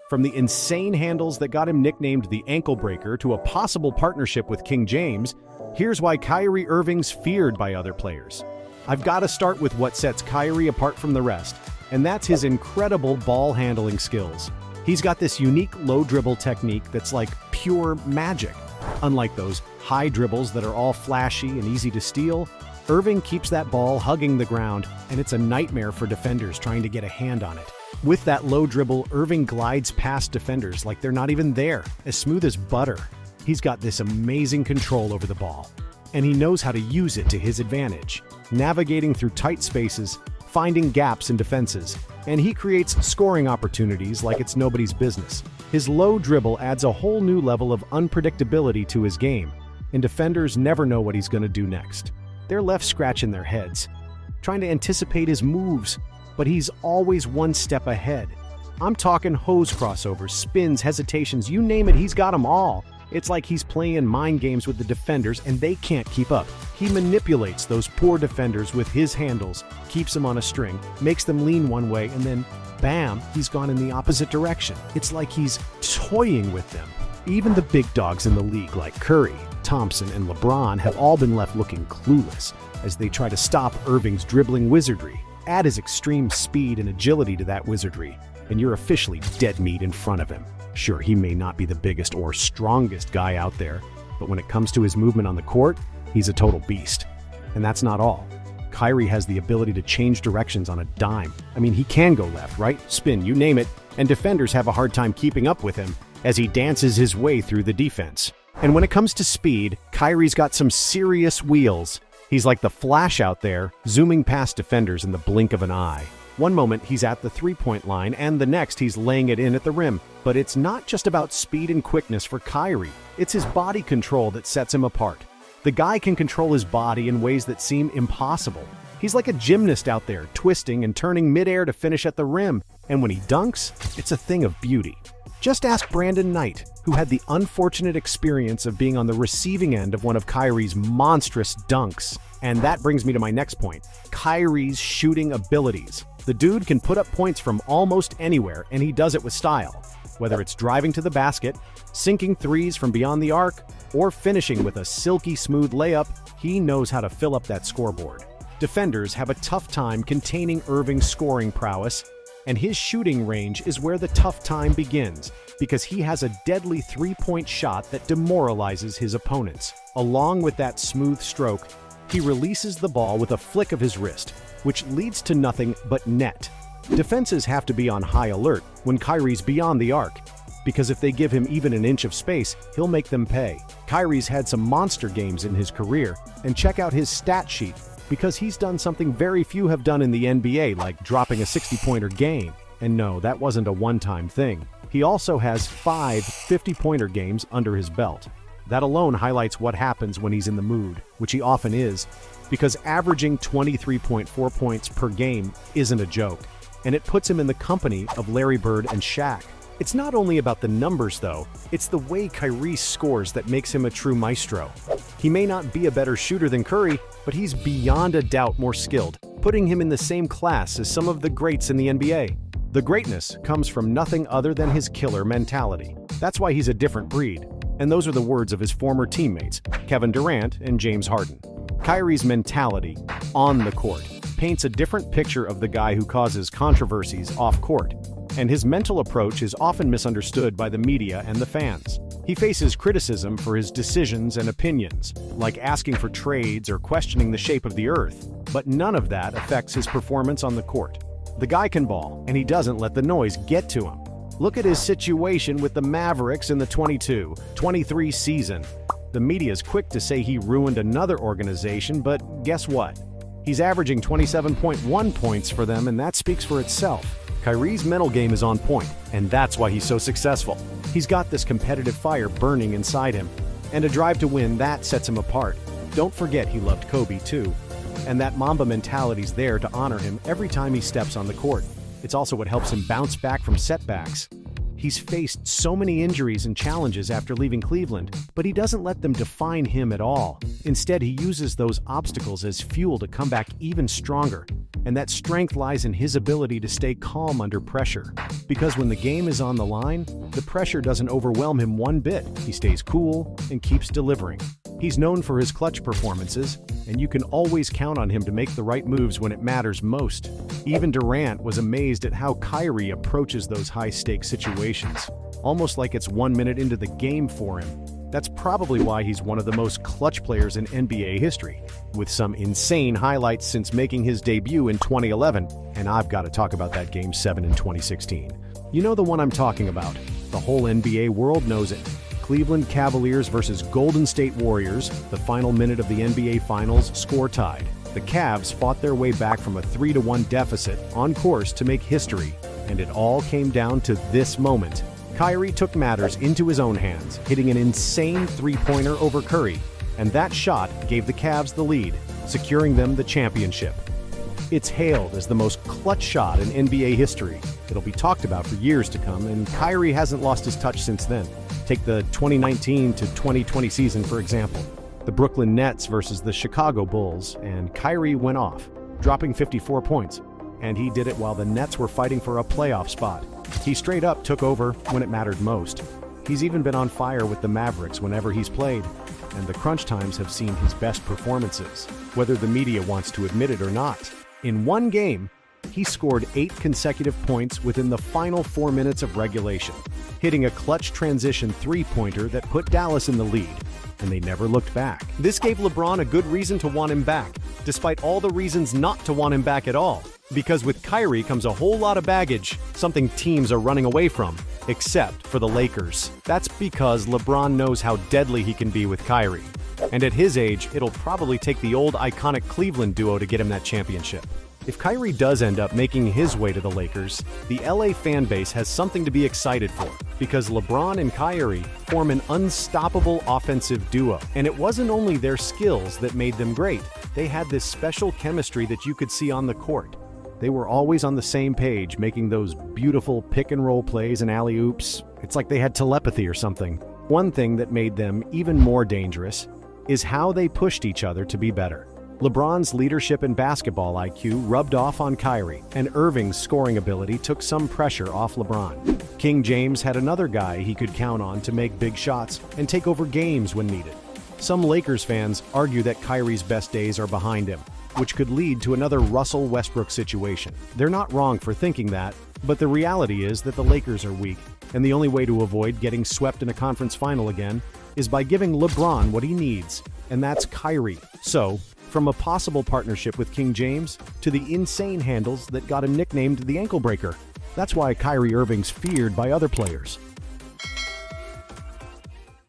From the insane handles that got him nicknamed the ankle breaker to a possible partnership with King James, here's why Kyrie Irving's feared by other players. I've got to start with what sets Kyrie apart from the rest, and that's his incredible ball handling skills. He's got this unique low dribble technique that's like pure magic. Unlike those high dribbles that are all flashy and easy to steal, Irving keeps that ball hugging the ground, and it's a nightmare for defenders trying to get a hand on it. With that low dribble, Irving glides past defenders like they're not even there, as smooth as butter. He's got this amazing control over the ball, and he knows how to use it to his advantage, navigating through tight spaces, finding gaps in defenses, and he creates scoring opportunities like it's nobody's business. His low dribble adds a whole new level of unpredictability to his game, and defenders never know what he's going to do next. They're left scratching their heads, trying to anticipate his moves, but he's always one step ahead. I'm talking hose crossovers, spins, hesitations, you name it, he's got them all. It's like he's playing mind games with the defenders and they can't keep up. He manipulates those poor defenders with his handles, keeps them on a string, makes them lean one way, and then, bam, he's gone in the opposite direction. It's like he's toying with them. Even the big dogs in the league like Curry, Thompson, and LeBron have all been left looking clueless as they try to stop Irving's dribbling wizardry. Add his extreme speed and agility to that wizardry, and you're officially dead meat in front of him. Sure, he may not be the biggest or strongest guy out there, but when it comes to his movement on the court, he's a total beast. And that's not all. Kyrie has the ability to change directions on a dime. I mean, he can go left, right, spin, you name it, and defenders have a hard time keeping up with him as he dances his way through the defense. And when it comes to speed, Kyrie's got some serious wheels. He's like the Flash out there, zooming past defenders in the blink of an eye. One moment he's at the three-point line, and the next he's laying it in at the rim. But it's not just about speed and quickness for Kyrie. It's his body control that sets him apart. The guy can control his body in ways that seem impossible. He's like a gymnast out there, twisting and turning midair to finish at the rim. And when he dunks, it's a thing of beauty. Just ask Brandon Knight, who had the unfortunate experience of being on the receiving end of one of Kyrie's monstrous dunks. And that brings me to my next point, Kyrie's shooting abilities. The dude can put up points from almost anywhere, and he does it with style. Whether it's driving to the basket, sinking threes from beyond the arc, or finishing with a silky smooth layup, he knows how to fill up that scoreboard. Defenders have a tough time containing Irving's scoring prowess, and his shooting range is where the tough time begins, because he has a deadly three-point shot that demoralizes his opponents. Along with that smooth stroke, he releases the ball with a flick of his wrist, which leads to nothing but net. Defenses have to be on high alert when Kyrie's beyond the arc, because if they give him even an inch of space, he'll make them pay. Kyrie's had some monster games in his career, and check out his stat sheet, because he's done something very few have done in the NBA, like dropping a 60-pointer game. And no, that wasn't a one-time thing. He also has 5 50-pointer games under his belt. That alone highlights what happens when he's in the mood, which he often is, because averaging 23.4 points per game isn't a joke, and it puts him in the company of Larry Bird and Shaq. It's not only about the numbers, though. It's the way Kyrie scores that makes him a true maestro. He may not be a better shooter than Curry, but he's beyond a doubt more skilled, putting him in the same class as some of the greats in the NBA. The greatness comes from nothing other than his killer mentality. That's why he's a different breed. And those are the words of his former teammates, Kevin Durant and James Harden. Kyrie's mentality, on the court, paints a different picture of the guy who causes controversies off court. And his mental approach is often misunderstood by the media and the fans. He faces criticism for his decisions and opinions, like asking for trades or questioning the shape of the earth, but none of that affects his performance on the court. The guy can ball, and he doesn't let the noise get to him. Look at his situation with the Mavericks in the 22-23 season. The media is quick to say he ruined another organization, but guess what? He's averaging 27.1 points for them, and that speaks for itself. Kyrie's mental game is on point, and that's why he's so successful. He's got this competitive fire burning inside him, and a drive to win that sets him apart. Don't forget he loved Kobe too, and that Mamba mentality's there to honor him every time he steps on the court. It's also what helps him bounce back from setbacks. He's faced so many injuries and challenges after leaving Cleveland, but he doesn't let them define him at all. Instead, he uses those obstacles as fuel to come back even stronger. And that strength lies in his ability to stay calm under pressure. Because when the game is on the line, the pressure doesn't overwhelm him one bit. He stays cool and keeps delivering. He's known for his clutch performances, and you can always count on him to make the right moves when it matters most. Even Durant was amazed at how Kyrie approaches those high-stakes situations, almost like it's 1 minute into the game for him. That's probably why he's one of the most clutch players in NBA history, with some insane highlights since making his debut in 2011, and I've got to talk about that Game 7 in 2016. You know the one I'm talking about. The whole NBA world knows it. Cleveland Cavaliers versus Golden State Warriors, the final minute of the NBA Finals, score tied. The Cavs fought their way back from a 3-1 deficit, on course to make history, and it all came down to this moment. Kyrie took matters into his own hands, hitting an insane three-pointer over Curry, and that shot gave the Cavs the lead, securing them the championship. It's hailed as the most clutch shot in NBA history. It'll be talked about for years to come, and Kyrie hasn't lost his touch since then. Take the 2019 to 2020 season, for example. The Brooklyn Nets versus the Chicago Bulls, and Kyrie went off, dropping 54 points. And he did it while the Nets were fighting for a playoff spot. He straight up took over when it mattered most. He's even been on fire with the Mavericks whenever he's played, and the crunch times have seen his best performances, whether the media wants to admit it or not. In one game, he scored 8 consecutive points within the final 4 minutes of regulation, hitting a clutch transition three-pointer that put Dallas in the lead, and they never looked back. This gave LeBron a good reason to want him back, despite all the reasons not to want him back at all. Because with Kyrie comes a whole lot of baggage, something teams are running away from, except for the Lakers. That's because LeBron knows how deadly he can be with Kyrie. And at his age, it'll probably take the old iconic Cleveland duo to get him that championship. If Kyrie does end up making his way to the Lakers, the LA fan base has something to be excited for, because LeBron and Kyrie form an unstoppable offensive duo. And it wasn't only their skills that made them great. They had this special chemistry that you could see on the court. They were always on the same page, making those beautiful pick-and-roll plays and alley-oops. It's like they had telepathy or something. One thing that made them even more dangerous is how they pushed each other to be better. LeBron's leadership and basketball IQ rubbed off on Kyrie, and Irving's scoring ability took some pressure off LeBron. King James had another guy he could count on to make big shots and take over games when needed. Some Lakers fans argue that Kyrie's best days are behind him, which could lead to another Russell Westbrook situation. They're not wrong for thinking that, but the reality is that the Lakers are weak, and the only way to avoid getting swept in a conference final again is by giving LeBron what he needs, and that's Kyrie. So, from a possible partnership with King James to the insane handles that got him nicknamed the ankle breaker. That's why Kyrie Irving's feared by other players.